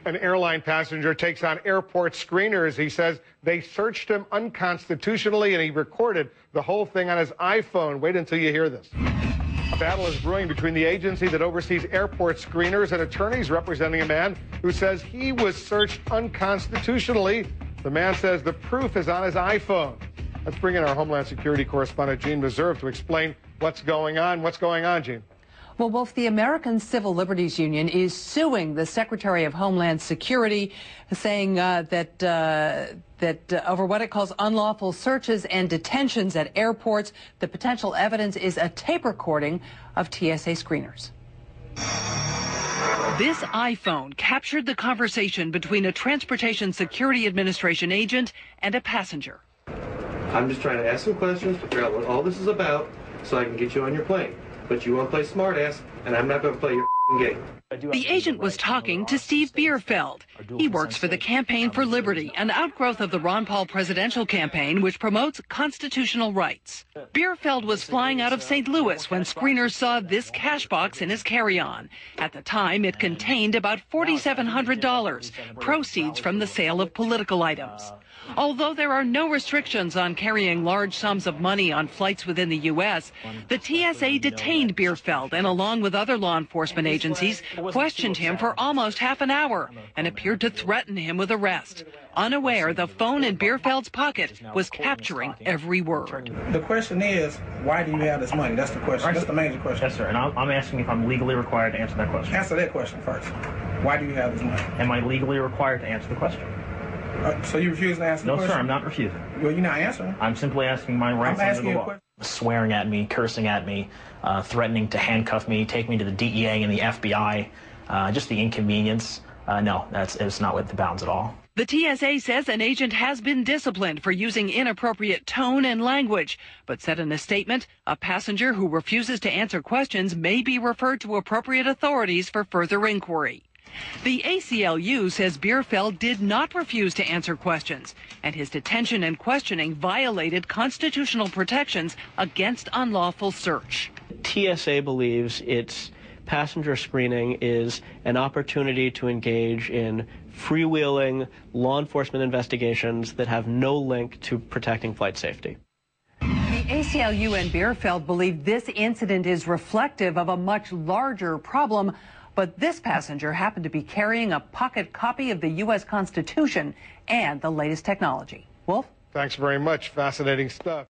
An airline passenger takes on airport screeners. He says they searched him unconstitutionally, and he recorded the whole thing on his iPhone. Wait until you hear this. A battle is brewing between the agency that oversees airport screeners and attorneys representing a man who says he was searched unconstitutionally. The man says the proof is on his iPhone. Let's bring in our Homeland Security correspondent, Gene Meserve, to explain what's going on. What's going on, Gene? Well, Wolf, the American Civil Liberties Union is suing the Secretary of Homeland Security, saying that over what it calls unlawful searches and detentions at airports. The potential evidence is a tape recording of TSA screeners. This iPhone captured the conversation between a Transportation Security Administration agent and a passenger. I'm just trying to ask some questions to figure out what all this is about so I can get you on your plane. But you want to play smartass, and I'm not going to play your game. The agent was talking to Steve Bierfeldt. He works for the Campaign for Liberty, an outgrowth of the Ron Paul presidential campaign, which promotes constitutional rights. Bierfeldt was flying out of St. Louis when screeners saw this cash box in his carry-on. At the time, it contained about $4,700, proceeds from the sale of political items. Although there are no restrictions on carrying large sums of money on flights within the U.S., the TSA detained Bierfeldt and, along with other law enforcement agencies, questioned him for almost half an hour and appeared to threaten him with arrest. Unaware, the phone in Bierfeldt's pocket was capturing every word. The question is, why do you have this money? That's the question. That's the major question. Yes, sir. And I'm asking if I'm legally required to answer that question. Answer that question first. Why do you have this money? Am I legally required to answer the question? So you refuse to answer the question? No, sir, I'm not refusing. Well, you're not answering. I'm simply asking my rights under the law. Swearing at me, cursing at me, threatening to handcuff me, take me to the DEA and the FBI, just the inconvenience. No, it's not with the bounds at all. The TSA says an agent has been disciplined for using inappropriate tone and language, but said in a statement, a passenger who refuses to answer questions may be referred to appropriate authorities for further inquiry. The ACLU says Bierfeldt did not refuse to answer questions, and his detention and questioning violated constitutional protections against unlawful search. TSA believes its passenger screening is an opportunity to engage in freewheeling law enforcement investigations that have no link to protecting flight safety. The ACLU and Bierfeldt believe this incident is reflective of a much larger problem. But this passenger happened to be carrying a pocket copy of the U.S. Constitution and the latest technology. Wolf? Thanks very much. Fascinating stuff.